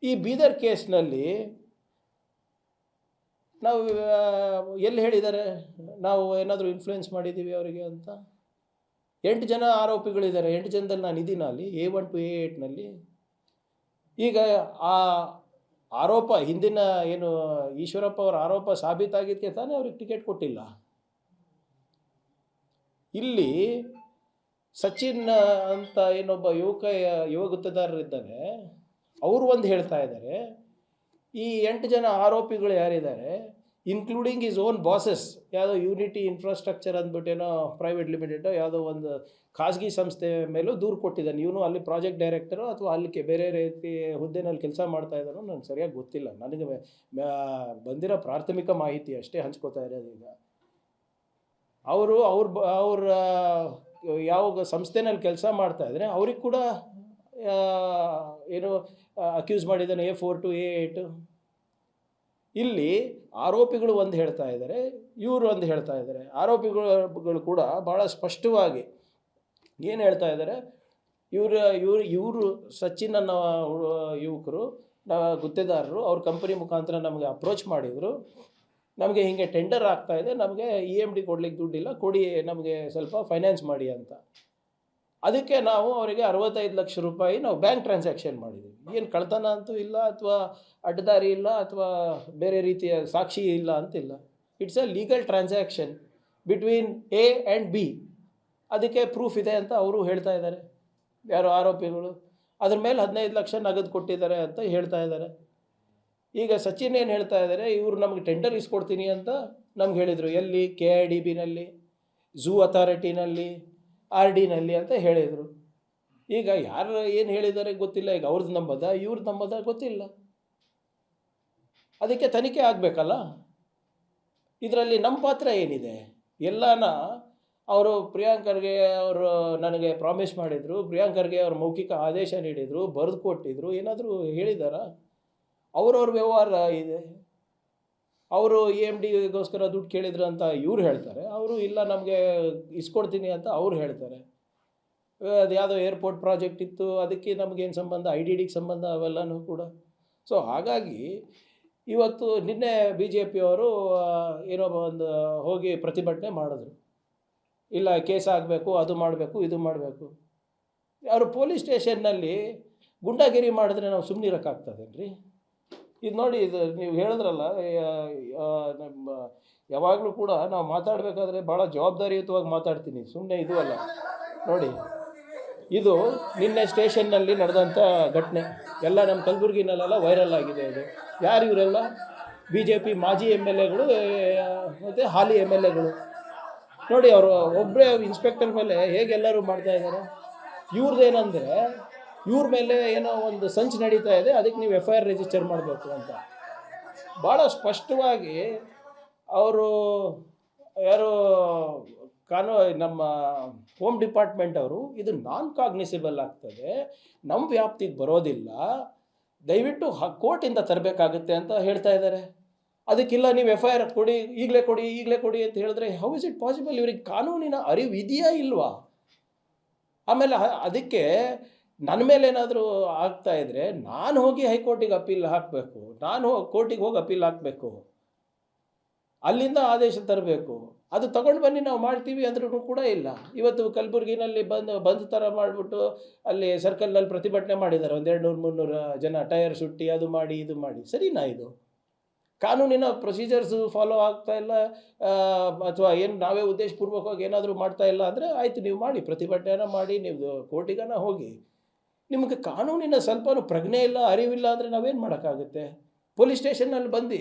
ಈ ಬೀದರ್ ಕೇಸ್ನಲ್ಲಿ ನಾವು ಎಲ್ಲಿ ಹೇಳಿದ್ದಾರೆ ನಾವು ಏನಾದರೂ ಇನ್ಫ್ಲೂಯೆನ್ಸ್ ಮಾಡಿದ್ದೀವಿ ಅವರಿಗೆ ಅಂತ? 8 ಜನ ಆರೋಪಿಗಳಿದ್ದಾರೆ. 8 ಜನದಲ್ಲಿ ನಾನು ಇದ್ದೀನ ಅಲ್ಲಿ A1 to A8ನಲ್ಲಿ. ಈಗ ಆ ಆರೋಪ ಹಿಂದಿನ ಏನು ಈಶ್ವರಪ್ಪ ಅವರ ಆರೋಪ ಸಾಬೀತಾಗಿದ್ದಕ್ಕೆ ತಾನೇ ಅವ್ರಿಗೆ ಟಿಕೆಟ್ ಕೊಟ್ಟಿಲ್ಲ. ಇಲ್ಲಿ ಸಚಿನ್ ಅಂತ ಏನೊಬ್ಬ ಯುವ ಗುತ್ತೇದಾರರಿದ್ದಾರೆ, ಅವರು ಒಂದು ಹೇಳ್ತಾ ಇದ್ದಾರೆ, ಈ 8 ಜನ ಆರೋಪಿಗಳು ಯಾರಿದ್ದಾರೆ ಇನ್ಕ್ಲೂಡಿಂಗ್ ಈಸ್ ಓನ್ ಬಾಸಸ್, ಯಾವುದೋ ಯೂನಿಟಿ ಇನ್ಫ್ರಾಸ್ಟ್ರಕ್ಚರ್ ಅಂದ್ಬಿಟ್ಟೇನೋ ಪ್ರೈವೇಟ್ ಲಿಮಿಟೆಡ್ ಯಾವುದೋ ಒಂದು ಖಾಸಗಿ ಸಂಸ್ಥೆ ಮೇಲೂ ದೂರು ಕೊಟ್ಟಿದ್ದಾನೆ. ಇವನು ಅಲ್ಲಿ ಪ್ರಾಜೆಕ್ಟ್ ಡೈರೆಕ್ಟರು ಅಥವಾ ಅಲ್ಲಿ ಬೇರೆ ರೀತಿ ಹುದ್ದೆನಲ್ಲಿ ಕೆಲಸ ಮಾಡ್ತಾ ಇದ್ದಾನೋ ನನಗೆ ಸರಿಯಾಗಿ ಗೊತ್ತಿಲ್ಲ. ನನಗೆ ಬಂದಿರೋ ಪ್ರಾಥಮಿಕ ಮಾಹಿತಿ ಅಷ್ಟೇ ಹಂಚ್ಕೋತಾ ಇರೋದು. ಈಗ ಅವ್ರ ಯಾವ ಸಂಸ್ಥೆನಲ್ಲಿ ಕೆಲಸ ಮಾಡ್ತಾ ಇದ್ದಾರೆ ಅವ್ರಿಗೆ ಕೂಡ ಏನು ಅಕ್ಯೂಸ್ ಮಾಡಿದ್ದಾನೆ A4 to A8. ಇಲ್ಲಿ ಆರೋಪಿಗಳು ಒಂದು ಹೇಳ್ತಾ ಇದ್ದಾರೆ, ಇವರು ಒಂದು ಹೇಳ್ತಾ ಇದ್ದಾರೆ. ಆರೋಪಿಗಳು ಕೂಡ ಭಾಳ ಸ್ಪಷ್ಟವಾಗಿ ಏನು ಹೇಳ್ತಾ ಇದ್ದಾರೆ, ಇವರು ಸಚಿನ್ ಅನ್ನೋ ಯುವಕರು ಗುತ್ತೇದಾರರು ಅವ್ರ ಕಂಪನಿ ಮುಖಾಂತರ ನಮಗೆ ಅಪ್ರೋಚ್ ಮಾಡಿದರು, ನಮಗೆ ಹೀಗೆ ಟೆಂಡರ್ ಆಗ್ತಾ ಇದೆ, ನಮಗೆ EMD ಕೊಡ್ಲಿಕ್ಕೆ ದುಡ್ಡಿಲ್ಲ, ಕೊಡಿ ನಮಗೆ ಸ್ವಲ್ಪ ಫೈನಾನ್ಸ್ ಮಾಡಿ ಅಂತ. ಅದಕ್ಕೆ ನಾವು ಅವರಿಗೆ 65 ಲಕ್ಷ ರೂಪಾಯಿ ನಾವು ಬ್ಯಾಂಕ್ ಟ್ರಾನ್ಸಾಕ್ಷನ್ ಮಾಡಿದ್ದೀವಿ. ಏನು ಕಳ್ತನ ಅಂತೂ ಇಲ್ಲ, ಅಥವಾ ಅಡ್ಡದಾರಿ ಇಲ್ಲ, ಅಥವಾ ಬೇರೆ ರೀತಿಯ ಸಾಕ್ಷಿ ಇಲ್ಲ ಅಂತಿಲ್ಲ. It's a legal transaction between A and B. ಅದಕ್ಕೆ ಪ್ರೂಫ್ ಇದೆ ಅಂತ ಅವರು ಹೇಳ್ತಾ ಇದ್ದಾರೆ, ಯಾರು ಆರೋಪಿಗಳು. ಅದ್ರ ಮೇಲೆ 15 ಲಕ್ಷ ನಗದು ಕೊಟ್ಟಿದ್ದಾರೆ ಅಂತ ಹೇಳ್ತಾ ಇದ್ದಾರೆ. ಈಗ ಸಚಿನ್ ಏನು ಹೇಳ್ತಾ ಇದ್ದಾರೆ, ಇವರು ನಮಗೆ ಟೆಂಡರ್ ಇಸ್ಕೊಡ್ತೀನಿ ಅಂತ ನಮ್ಗೆ ಹೇಳಿದರು. ಎಲ್ಲಿ? KIDBನಲ್ಲಿ, ಝೂ ಅಥಾರಿಟಿನಲ್ಲಿ, RDನಲ್ಲಿ ಅಂತ ಹೇಳಿದರು. ಈಗ ಯಾರು ಏನು ಹೇಳಿದ್ದಾರೆ ಗೊತ್ತಿಲ್ಲ. ಈಗ ಅವ್ರದ್ದು ನಂಬದ ಇವ್ರದ್ದು ನಂಬದ ಗೊತ್ತಿಲ್ಲ. ಅದಕ್ಕೆ ತನಿಖೆ ಆಗಬೇಕಲ್ಲ. ಇದರಲ್ಲಿ ನಮ್ಮ ಪಾತ್ರ ಏನಿದೆ? ಎಲ್ಲನ ಅವರು ಪ್ರಿಯಾಂಕರ್ಗೆ ಅವರು ನನಗೆ ಪ್ರಾಮಿಸ್ ಮಾಡಿದರು, ಪ್ರಿಯಾಂಕರ್ಗೆ ಅವರು ಮೌಖಿಕ ಆದೇಶ ನೀಡಿದರು, ಬರೆದು ಕೊಟ್ಟಿದ್ರು, ಏನಾದರೂ ಹೇಳಿದಾರಾ? ಅವ್ರವ್ರ ವ್ಯವಹಾರ ಇದೆ. ಅವರು EMDಗೋಸ್ಕರ ದುಡ್ಡು ಕೇಳಿದ್ರು ಅಂತ ಇವ್ರು ಹೇಳ್ತಾರೆ, ಅವರು ಇಲ್ಲ ನಮಗೆ ಇಸ್ಕೊಡ್ತೀನಿ ಅಂತ ಅವ್ರು ಹೇಳ್ತಾರೆ. ಅದು ಯಾವುದೋ ಏರ್ಪೋರ್ಟ್ ಪ್ರಾಜೆಕ್ಟ್ ಇತ್ತು, ಅದಕ್ಕೆ ನಮಗೇನು ಸಂಬಂಧ? IDDಗೆ ಸಂಬಂಧ ಅವೆಲ್ಲನೂ ಕೂಡ. ಸೊ ಹಾಗಾಗಿ ಇವತ್ತು ನಿನ್ನೆ BJP ಅವರು ಏನೋ ಒಂದು ಹೋಗಿ ಪ್ರತಿಭಟನೆ ಮಾಡಿದ್ರು. ಇಲ್ಲ ಕೇಸ್ ಆಗಬೇಕು, ಅದು ಮಾಡಬೇಕು, ಇದು ಮಾಡಬೇಕು. ಅವರು ಪೊಲೀಸ್ ಸ್ಟೇಷನ್ನಲ್ಲಿ ಗುಂಡಾಗಿರಿ ಮಾಡಿದ್ರೆ ನಾವು ಸುಮ್ಮನೆ ಇರೋಕ್ಕಾಗ್ತದೇನ್ರಿ? ಇದು ನೋಡಿ, ಇದು ನೀವು ಹೇಳಿದ್ರಲ್ಲ, ನಮ್ಮ ಯಾವಾಗಲೂ ಕೂಡ ನಾವು ಮಾತಾಡಬೇಕಾದ್ರೆ ಭಾಳ ಜವಾಬ್ದಾರಿಯುತವಾಗಿ ಮಾತಾಡ್ತೀನಿ, ಸುಮ್ಮನೆ ಇದು ಅಲ್ಲ. ನೋಡಿ, ಇದು ನಿನ್ನೆ ಸ್ಟೇಷನ್ನಲ್ಲಿ ನಡೆದಂಥ ಘಟನೆ ಎಲ್ಲ ನಮ್ಮ ಕಲಬುರಗಿನಲ್ಲೆಲ್ಲ ವೈರಲ್ ಆಗಿದೆ. ಇದು ಯಾರು ಇವರೆಲ್ಲ? BJP ಮಾಜಿ MLAಗಳು ಮತ್ತು ಹಾಲಿ MLAಗಳು. ನೋಡಿ, ಅವರು ಒಬ್ಬರೇ ಇನ್ಸ್ಪೆಕ್ಟರ್ ಮೇಲೆ ಹೇಗೆಲ್ಲರೂ ಮಾಡ್ತಾ ಇದ್ದಾರೆ. ಇವ್ರದ್ದೇನೆಂದರೆ ಇವ್ರ ಮೇಲೆ ಏನೋ ಒಂದು ಸಂಚು ನಡೀತಾ ಇದೆ, ಅದಕ್ಕೆ ನೀವು FIR ರಿಜಿಸ್ಟರ್ ಮಾಡಬೇಕು ಅಂತ ಭಾಳ ಸ್ಪಷ್ಟವಾಗಿ ಅವರು ಯಾರು ನಮ್ಮ ಹೋಮ್ ಡಿಪಾರ್ಟ್ಮೆಂಟ್ ಅವರು ಇದು ನಾನ್ ಕಾಗ್ನಿಸಿಬಲ್ ಆಗ್ತದೆ, ನಮ್ಮ ವ್ಯಾಪ್ತಿಗೆ ಬರೋದಿಲ್ಲ, ದಯವಿಟ್ಟು ಕೋರ್ಟಿಂದ ತರಬೇಕಾಗುತ್ತೆ ಅಂತ ಹೇಳ್ತಾ ಇದ್ದಾರೆ. ಅದಕ್ಕಿಲ್ಲ ನೀವು FIR ಕೊಡಿ, ಈಗಲೇ ಕೊಡಿ ಅಂತ ಹೇಳಿದ್ರೆ ಹೌ ಇಸ್ ಇಟ್ ಪಾಸಿಬಲ್? ಇವ್ರಿಗೆ ಕಾನೂನಿನ ಅರಿವು ಇದೆಯಾ ಇಲ್ವಾ? ಆಮೇಲೆ ಅದಕ್ಕೆ ನನ್ನ ಮೇಲೆ ಏನಾದರೂ ಆಗ್ತಾ ಇದ್ದರೆ ನಾನು ಹೋಗಿ ಹೈಕೋರ್ಟಿಗೆ ಅಪೀಲ್ ಹಾಕಬೇಕು, ನಾನು ಕೋರ್ಟಿಗೆ ಹೋಗಿ ಅಪೀಲ್ ಹಾಕಬೇಕು, ಅಲ್ಲಿಂದ ಆದೇಶ ತರಬೇಕು. ಅದು ತಗೊಂಡು ಬನ್ನಿ ನಾವು ಮಾಡ್ತೀವಿ ಅಂದ್ರೂ ಕೂಡ ಇಲ್ಲ. ಇವತ್ತು ಕಲಬುರಗಿನಲ್ಲಿ ಬಂದು ಥರ ಮಾಡಿಬಿಟ್ಟು ಅಲ್ಲಿ ಸರ್ಕಲ್ನಲ್ಲಿ ಪ್ರತಿಭಟನೆ ಮಾಡಿದ್ದಾರೆ. 200-300 ಜನ ಟೈರ್ ಸುಟ್ಟಿ, ಅದು ಮಾಡಿ ಇದು ಮಾಡಿ. ಸರಿನಾ? ಇದು ಕಾನೂನಿನ ಪ್ರೊಸೀಜರ್ಸು ಫಾಲೋ ಆಗ್ತಾ ಇಲ್ಲ, ಅಥವಾ ಏನು ನಾವೇ ಉದ್ದೇಶಪೂರ್ವಕವಾಗಿ ಏನಾದರೂ ಮಾಡ್ತಾ ಇಲ್ಲ ಅಂದರೆ ಆಯಿತು, ನೀವು ಮಾಡಿ, ಪ್ರತಿಭಟನೆ ಮಾಡಿ, ನೀವು ಕೋರ್ಟಿಗನ ಹೋಗಿ. ನಿಮಗೆ ಕಾನೂನಿನ ಸ್ವಲ್ಪನೂ ಪ್ರಜ್ಞೆ ಇಲ್ಲ, ಅರಿವಿಲ್ಲ ಅಂದರೆ ನಾವೇನು ಮಾಡೋಕ್ಕಾಗುತ್ತೆ? ಪೊಲೀಸ್ ಸ್ಟೇಷನ್ನಲ್ಲಿ ಬಂದು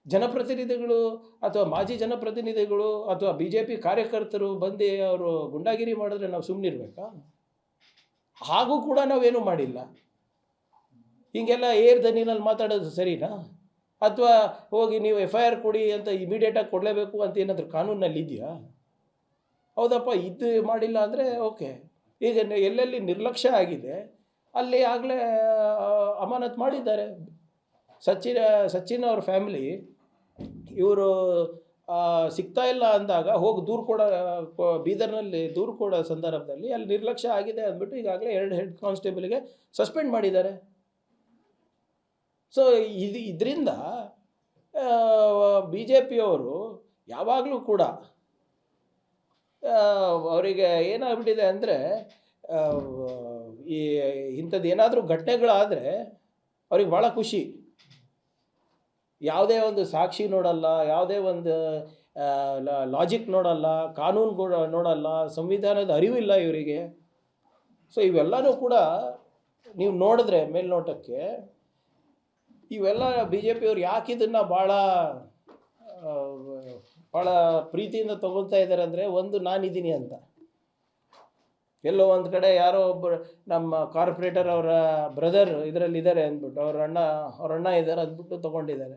ಜನಪ್ರತಿನಿಧಿಗಳು ಅಥವಾ ಮಾಜಿ ಜನಪ್ರತಿನಿಧಿಗಳು ಅಥವಾ BJP ಕಾರ್ಯಕರ್ತರು ಬಂದು ಅವರು ಗುಂಡಾಗಿರಿ ಮಾಡಿದ್ರೆ ನಾವು ಸುಮ್ಮನಿರ್ಬೇಕಾ? ಹಾಗೂ ಕೂಡ ನಾವೇನೂ ಮಾಡಿಲ್ಲ. ಹೀಗೆಲ್ಲ ದನಿನಲ್ಲಿ ಮಾತಾಡೋದು ಸರಿನಾ? ಅಥವಾ ಹೋಗಿ ನೀವು FIR ಕೊಡಿ ಅಂತ ಇಮಿಡಿಯೇಟಾಗಿ ಕೊಡಲೇಬೇಕು ಅಂತ ಏನಾದರೂ ಕಾನೂನಲ್ಲಿ ಇದೆಯಾ? ಹೌದಪ್ಪ, ಇದು ಮಾಡಿಲ್ಲ ಅಂದರೆ ಓಕೆ. ಈಗ ಎಲ್ಲೆಲ್ಲಿ ನಿರ್ಲಕ್ಷ್ಯ ಆಗಿದೆ ಅಲ್ಲಿ ಆಗಲೇ ಅಮಾನತ್ ಮಾಡಿದ್ದಾರೆ. ಸಚಿನ್ ಅವ್ರ ಫ್ಯಾಮಿಲಿ ಇವರು ಸಿಗ್ತಾ ಇಲ್ಲ ಅಂದಾಗ ಹೋಗಿ ಬೀದರ್ನಲ್ಲಿ ದೂರು ಕೊಡೋ ಸಂದರ್ಭದಲ್ಲಿ ಅಲ್ಲಿ ನಿರ್ಲಕ್ಷ್ಯ ಆಗಿದೆ ಅಂದ್ಬಿಟ್ಟು ಈಗಾಗಲೇ 2 ಹೆಡ್ ಕಾನ್ಸ್ಟೇಬಲ್ಗೆ ಸಸ್ಪೆಂಡ್ ಮಾಡಿದ್ದಾರೆ. ಸೊ ಇದರಿಂದ ಬಿ ಜೆ ಪಿಯವರು ಯಾವಾಗಲೂ ಕೂಡ ಅವರಿಗೆ ಏನಾಗ್ಬಿಟ್ಟಿದೆ ಅಂದರೆ ಈ ಇಂಥದ್ದು ಏನಾದರೂ ಘಟನೆಗಳಾದರೆ ಅವ್ರಿಗೆ ಭಾಳ ಖುಷಿ. ಯಾವುದೇ ಒಂದು ಸಾಕ್ಷಿ ನೋಡಲ್ಲ, ಯಾವುದೇ ಒಂದು ಲಾಜಿಕ್ ನೋಡಲ್ಲ, ಕಾನೂನು ನೋಡಲ್ಲ, ಸಂವಿಧಾನದ ಅರಿವಿಲ್ಲ ಇವರಿಗೆ. ಸೊ ಇವೆಲ್ಲನೂ ಕೂಡ ನೀವು ನೋಡಿದ್ರೆ ಮೇಲ್ನೋಟಕ್ಕೆ ಇವೆಲ್ಲ ಬಿ ಜೆ ಪಿಯವ್ರು ಯಾಕೆ ಇದನ್ನು ಭಾಳ ಪ್ರೀತಿಯಿಂದ ತೊಗೊಳ್ತಾ ಇದ್ದಾರೆ ಅಂದರೆ, ಒಂದು ನಾನಿದ್ದೀನಿ ಅಂತ. ಎಲ್ಲೋ ಒಂದು ಕಡೆ ಯಾರೋ ಒಬ್ಬರು ನಮ್ಮ ಕಾರ್ಪೊರೇಟರ್ ಅವರ ಬ್ರದರ್ ಇದರಲ್ಲಿದ್ದಾರೆ ಅಂದ್ಬಿಟ್ಟು, ಅವ್ರ ಅಣ್ಣ ಇದ್ದಾರೆ ಅಂದ್ಬಿಟ್ಟು ತೊಗೊಂಡಿದ್ದಾರೆ.